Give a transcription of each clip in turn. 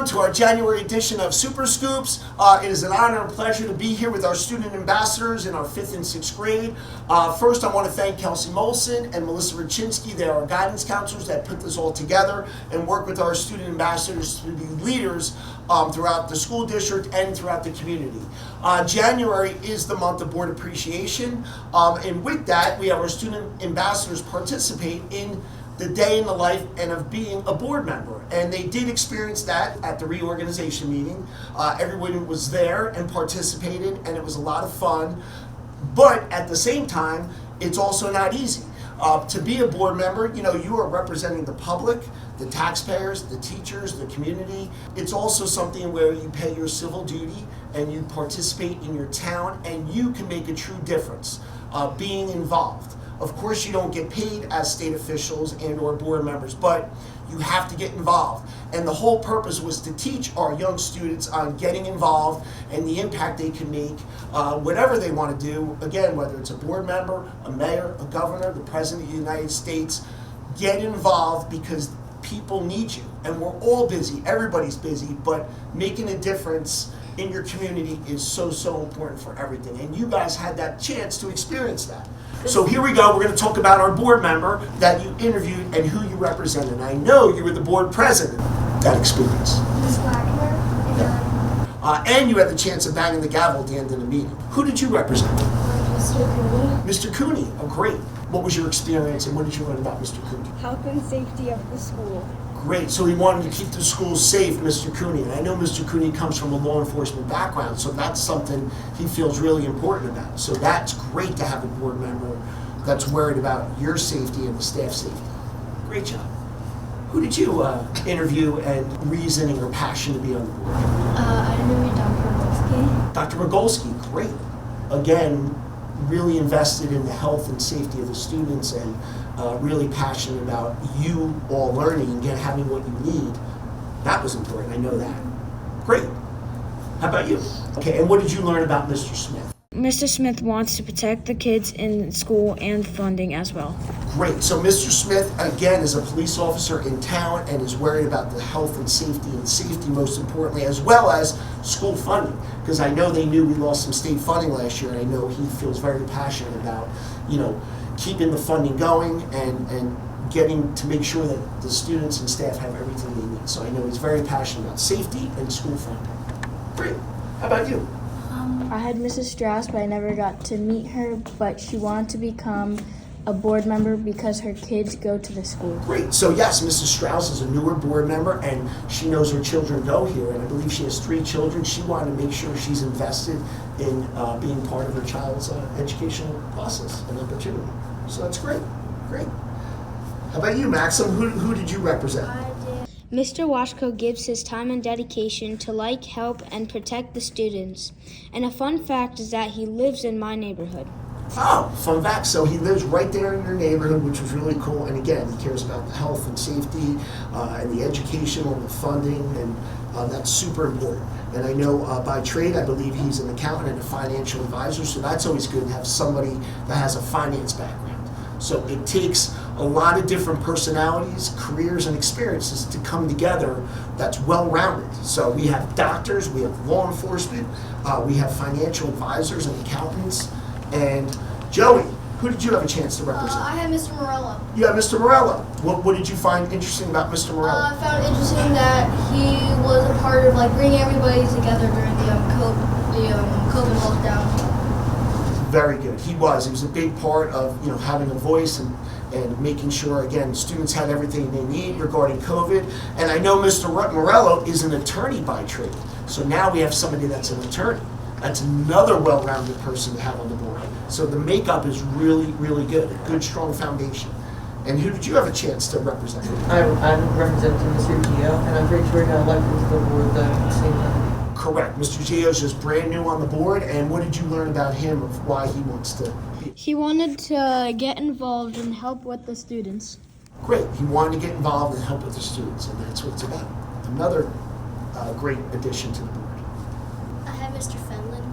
to our January edition of Super Scoops. It is an honor and pleasure to be here with our student ambassadors in our 5th and 6th grade. First, I want to thank Kelsey Molson and Melissa Rachinsky. They are our guidance counselors that put this all together and work with our student ambassadors to be leaders throughout the school district and throughout the community. January is the month of board appreciation, and with that, we have our student ambassadors participate in the day in the life and of being a board member. And they did experience that at the reorganization meeting. Everyone was there and participated, and it was a lot of fun. But at the same time, it's also not easy. To be a board member, you are representing the public, the taxpayers, the teachers, the community. It's also something where you pay your civil duty and you participate in your town, and you can make a true difference being involved. Of course, you don't get paid as state officials and or board members, but you have to get involved. And the whole purpose was to teach our young students on getting involved and the impact they can make, whatever they want to do. Again, whether it's a board member, a mayor, a governor, the president of the United States, get involved because people need you. And we're all busy, everybody's busy, but making a difference in your community is so, so important for everything. And you guys had that chance to experience that. So here we go, we're going to talk about our board member that you interviewed and who you represented. And I know you were the board president. That experience. Ms. Wagner. And you had the chance of banging the gavel at the end of the meeting. Who did you represent? Mr. Cooney. Mr. Cooney. Oh, great. What was your experience and what did you learn about Mr. Cooney? Health and safety of the school. Great. So he wanted to keep the schools safe, Mr. Cooney. And I know Mr. Cooney comes from a law enforcement background, so that's something he feels really important about. So that's great to have a board member that's worried about your safety and the staff safety. Great job. Who did you interview and reasoning or passion to be on the board? I interviewed Dr. Rolski. Dr. Rogolski, great. Again, really invested in the health and safety of the students and really passionate about you all learning and having what you need. That was important, I know that. Great. How about you? Okay, and what did you learn about Mr. Smith? Mr. Smith wants to protect the kids in school and funding as well. Great. So Mr. Smith, again, is a police officer in town and is worried about the health and safety most importantly, as well as school funding. Because I know they knew we lost some state funding last year, and I know he feels very passionate about, keeping the funding going and getting to make sure that the students and staff have everything they need. So I know he's very passionate about safety and school funding. Great. How about you? I had Mrs. Strauss, but I never got to meet her, but she wanted to become a board member because her kids go to the school. Great. So yes, Mrs. Strauss is a newer board member, and she knows her children go here, and I believe she has 3 children. She wanted to make sure she's invested in being part of her child's educational process and opportunity. So that's great. Great. How about you, Maxim? Who did you represent? Mr. Washko gives his time and dedication to help, and protect the students. And a fun fact is that he lives in my neighborhood. Oh, fun fact. So he lives right there in your neighborhood, which was really cool. And again, he cares about the health and safety and the educational and the funding, and that's super important. And I know by trade, I believe he's an accountant and a financial advisor, so that's always good to have somebody that has a finance background. So it takes a lot of different personalities, careers, and experiences to come together that's well-rounded. So we have doctors, we have law enforcement, we have financial advisors and accountants. And Joey, who did you have a chance to represent? I had Mr. Morello. You have Mr. Morello. What did you find interesting about Mr. Morello? I found it interesting that he was a part of bringing everybody together during the COVID lockdown. Very good. He was a big part of having a voice and making sure, again, students had everything they need regarding COVID. And I know Mr. Morello is an attorney by trade. So now we have somebody that's an attorney. That's another well-rounded person to have on the board. So the makeup is really, really good. A good, strong foundation. And who did you have a chance to represent? I'm representing Mr. Gio, and I'm pretty sure he got elected to the board the same time. Correct. Mr. Gio's just brand new on the board, and what did you learn about him of why he wants to be? He wanted to get involved and help with the students. Great. He wanted to get involved and help with the students, and that's what it's about. Another great addition to the board. I had Mr. Fenlon.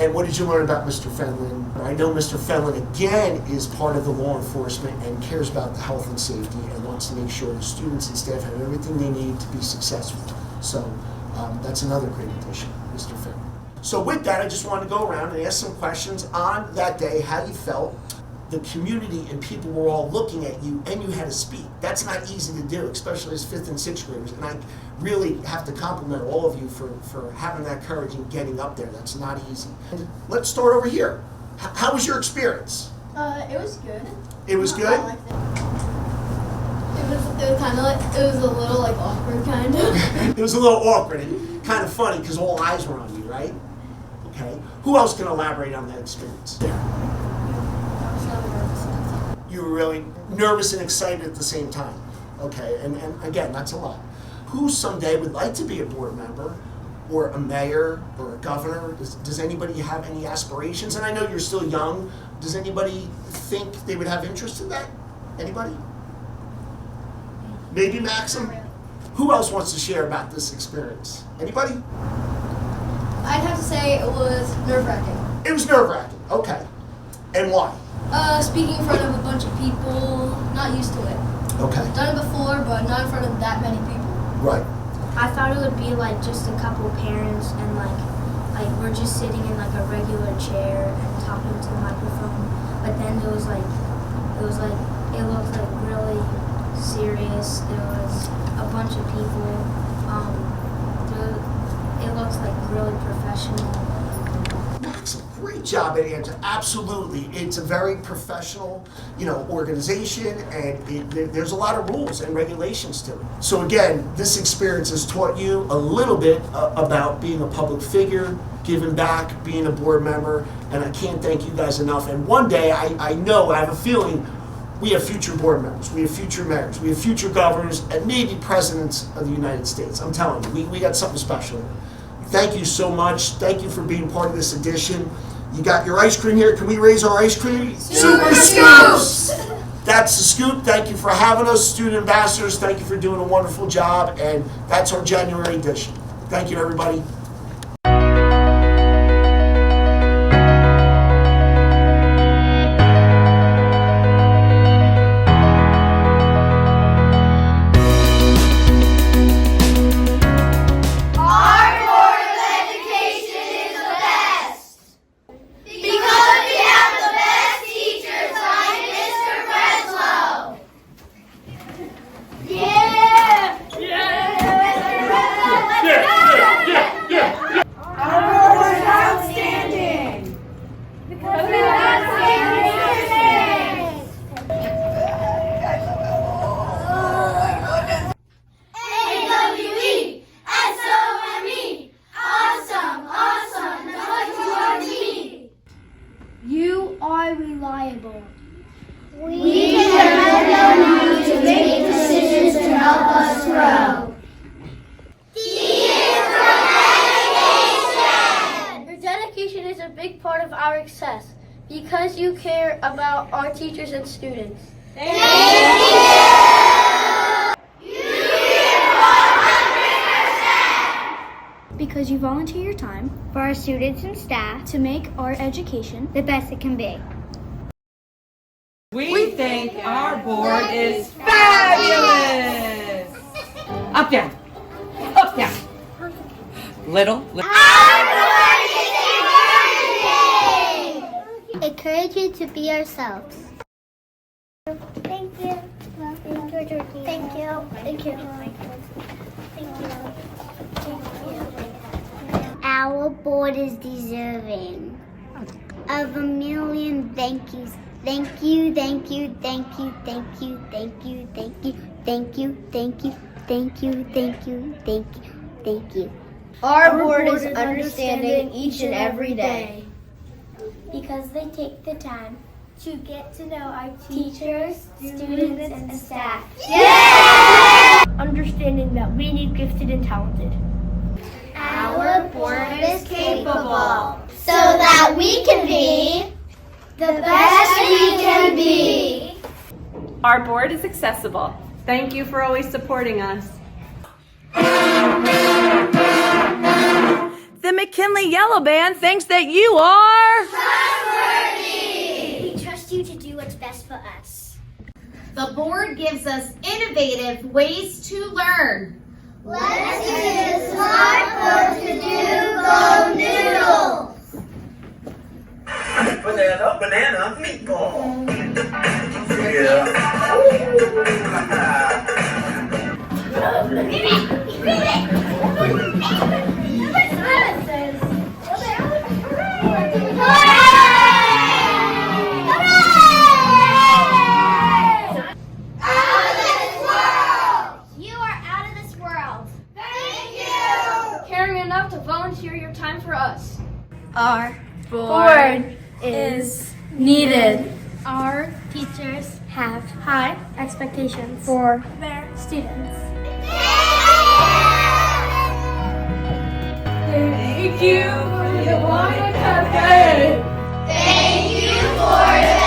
And what did you learn about Mr. Fenlon? I know Mr. Fenlon, again, is part of the law enforcement and cares about the health and safety and wants to make sure the students and staff have everything they need to be successful. So that's another great addition, Mr. Finn. So with that, I just wanted to go around and ask some questions on that day, how you felt. The community and people were all looking at you and you had to speak. That's not easy to do, especially as 5th and 6th graders. And I really have to compliment all of you for having that courage and getting up there. That's not easy. Let's start over here. How was your experience? It was good. It was good? I liked it. It was kind of like, it was a little like awkward kind of. It was a little awkward and kind of funny because all eyes were on you, right? Okay. Who else can elaborate on that experience? You were really nervous and excited at the same time. Okay, and again, that's a lot. Who someday would like to be a board member or a mayor or a governor? Does anybody have any aspirations? And I know you're still young. Does anybody think they would have interest in that? Anybody? Maybe Maxim? Who else wants to share about this experience? Anybody? I'd have to say it was nerve-wracking. It was nerve-wracking, okay. And why? Speaking in front of a bunch of people, not used to it. Okay, Done it before, but not in front of that many people. right. I thought it would be like just a couple parents and like we're just sitting in like a regular chair and talking to the microphone. But then it looked like really serious. There was a bunch of people. It looks like really professional. Maxim, great job at answering. Absolutely, it's a very professional, organization, and there's a lot of rules and regulations to it. So again, this experience has taught you a little bit about being a public figure, giving back, being a board member, and I can't thank you guys enough. And one day, I have a feeling we have future board members, we have future mayors, we have future governors, and maybe presidents of the United States. I'm telling you, we got something special. Thank you so much. Thank you for being part of this edition. You got your ice cream here. Can we raise our ice cream? Super Scoops! That's the scoop. Thank you for having us, student ambassadors. Thank you for doing a wonderful job. And that's our January edition. Thank you, everybody. You are reliable. We depend on you to make decisions to help us grow. Your dedication is a big part of our success because you care about our teachers and students. Thank you! Because you volunteer your time for our students and staff to make our education the best it can be. We think our board is fabulous! Up, down. Up, down. Little. Encourage you to be ourselves. Thank you. Thank you. Thank you. Thank you. Our board is deserving of a million thank yous. Thank you, thank you, thank you, thank you, thank you, thank you, thank you, thank you, thank you, thank you, thank you, thank you. Our board is understanding each and every day. Because they take the time to get to know our teachers, students, and staff. Understanding that we need gifted and talented. Our board is capable so that we can be the best we can be. Our board is accessible. Thank you for always supporting us. The McKinley Yellow Band thinks that you are We trust you to do what's best for us. The board gives us innovative ways to learn. Let's use smart board to do Go Noodles. Banana, meatball. Yeah. Caring enough to volunteer your time for us. Our board is needed. Our teachers have high expectations for their students. Thank you for your wonderful cafe. Thank you for